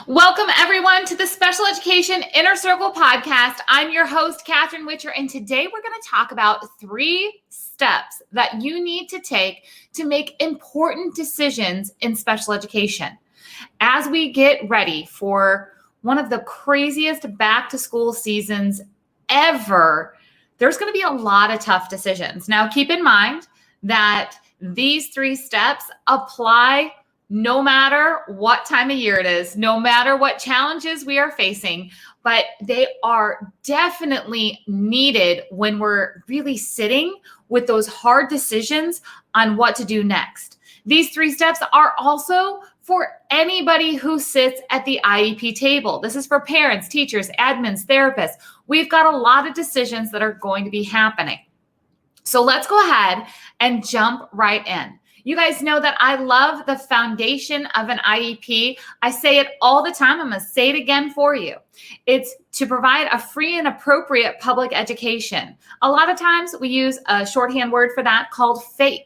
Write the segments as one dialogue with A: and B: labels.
A: Welcome, everyone, to the Special Education Inner Circle podcast. I'm your host, Catherine Witcher, and today we're going to talk about 3 steps that you need to take to make important decisions in special education. As we get ready for one of the craziest back-to-school seasons ever, there's going to be a lot of tough decisions. Now, keep in mind that these 3 steps apply no matter what time of year it is, no matter what challenges we are facing, but they are definitely needed when we're really sitting with those hard decisions on what to do next. These 3 steps are also for anybody who sits at the IEP table. This is for parents, teachers, admins, therapists. We've got a lot of decisions that are going to be happening. So let's go ahead and jump right in. You guys know that I love the foundation of an IEP. I say it all the time. I'm going to say it again for you. It's to provide a free and appropriate public education. A lot of times we use a shorthand word for that called FAPE,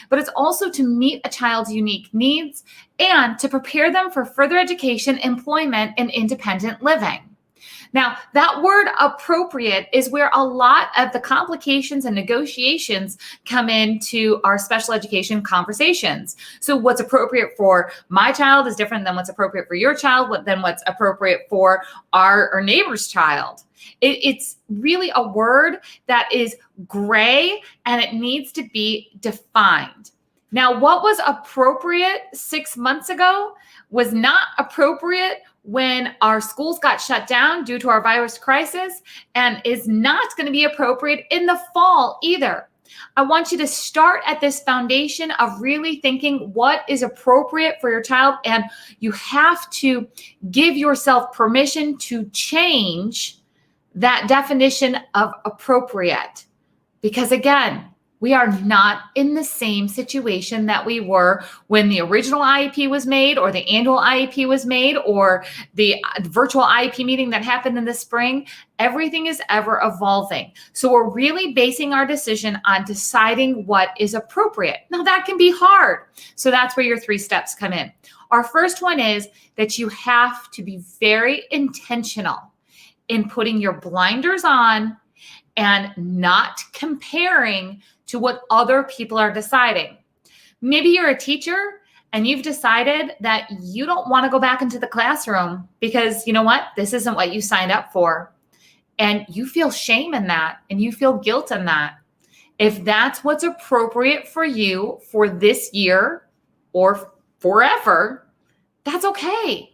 A: but it's also to meet a child's unique needs and to prepare them for further education, employment, and independent living. Now, that word appropriate is where a lot of the complications and negotiations come into our special education conversations. So what's appropriate for my child is different than what's appropriate for your child, than what's appropriate for our neighbor's child. It's really a word that is gray and it needs to be defined. Now, what was appropriate 6 months ago was not appropriate when our schools got shut down due to our virus crisis, and is not going to be appropriate in the fall either. I want you to start at this foundation of really thinking what is appropriate for your child, and you have to give yourself permission to change that definition of appropriate. Because again, we are not in the same situation that we were when the original IEP was made, or the annual IEP was made, or the virtual IEP meeting that happened in the spring. Everything is ever evolving. So we're really basing our decision on deciding what is appropriate. Now that can be hard. So that's where your 3 steps come in. Our first one is that you have to be very intentional in putting your blinders on and not comparing to what other people are deciding. Maybe you're a teacher and you've decided that you don't want to go back into the classroom because you know what? This isn't what you signed up for. And you feel shame in that and you feel guilt in that. If that's what's appropriate for you for this year or forever, that's okay.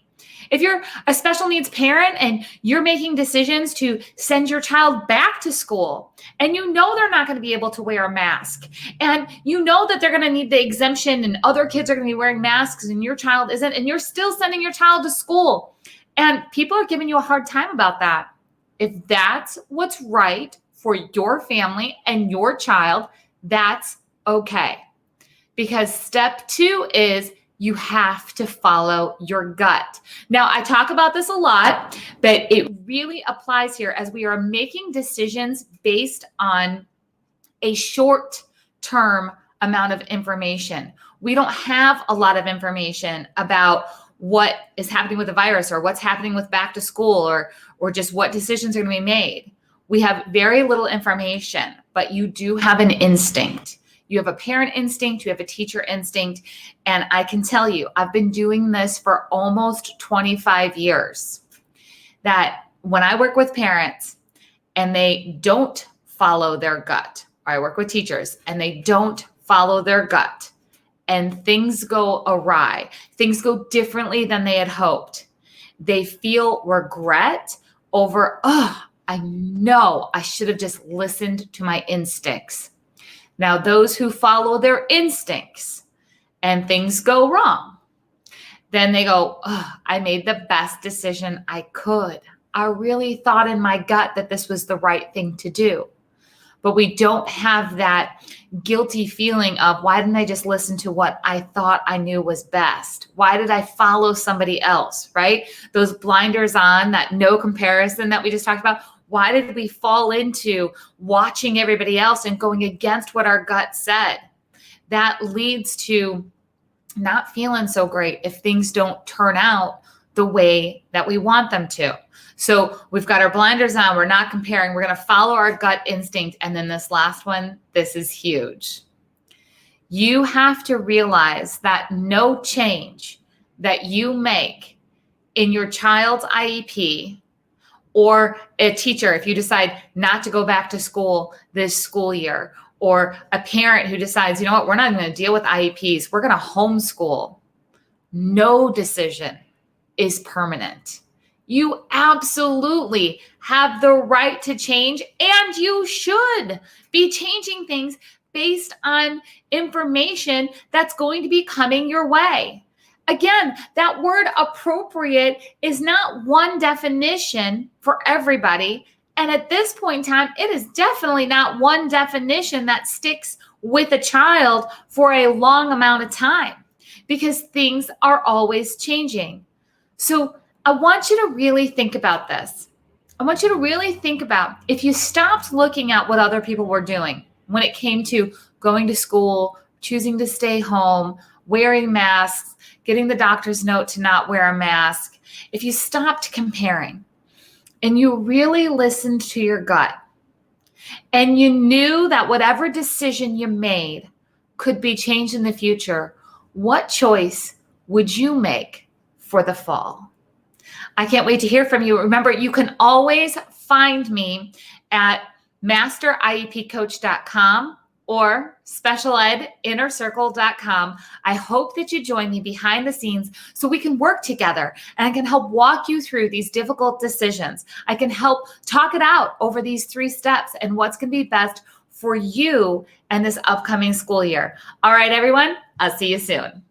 A: If you're a special needs parent and you're making decisions to send your child back to school and you know they're not going to be able to wear a mask and you know that they're going to need the exemption and other kids are going to be wearing masks and your child isn't, and you're still sending your child to school and people are giving you a hard time about that. If that's what's right for your family and your child, that's okay. Because step 2 is you have to follow your gut. Now, I talk about this a lot, but it really applies here as we are making decisions based on a short-term amount of information. We don't have a lot of information about what is happening with the virus or what's happening with back to school or just what decisions are going to be made. We have very little information, but you do have an instinct. You have a parent instinct, you have a teacher instinct, and I can tell you, I've been doing this for almost 25 years, that when I work with parents and they don't follow their gut, or I work with teachers and they don't follow their gut, and things go awry, things go differently than they had hoped, they feel regret over, I know I should have just listened to my instincts. Now, those who follow their instincts and things go wrong, then they go, I made the best decision I could. I really thought in my gut that this was the right thing to do. But we don't have that guilty feeling of, why didn't I just listen to what I thought I knew was best? Why did I follow somebody else, right? Those blinders on, that no comparison that we just talked about. Why did we fall into watching everybody else and going against what our gut said? That leads to not feeling so great if things don't turn out the way that we want them to. So we've got our blinders on. We're not comparing. We're going to follow our gut instinct. And then this last one, this is huge. You have to realize that no change that you make in your child's IEP, or a teacher, if you decide not to go back to school this school year, or a parent who decides, you know what, we're not going to deal with IEPs, we're going to homeschool. No decision is permanent. You absolutely have the right to change, and you should be changing things based on information that's going to be coming your way. Again, that word appropriate is not one definition for everybody. And at this point in time, it is definitely not one definition that sticks with a child for a long amount of time, because things are always changing. So I want you to really think about this. I want you to really think about if you stopped looking at what other people were doing when it came to going to school, choosing to stay home, wearing masks, getting the doctor's note to not wear a mask. If you stopped comparing and you really listened to your gut and you knew that whatever decision you made could be changed in the future, what choice would you make for the fall? I can't wait to hear from you. Remember, you can always find me at masteriepcoach.com or specialedinnercircle.com. I hope that you join me behind the scenes so we can work together and I can help walk you through these difficult decisions. I can help talk it out over these 3 steps and what's going to be best for you and this upcoming school year. All right, everyone, I'll see you soon.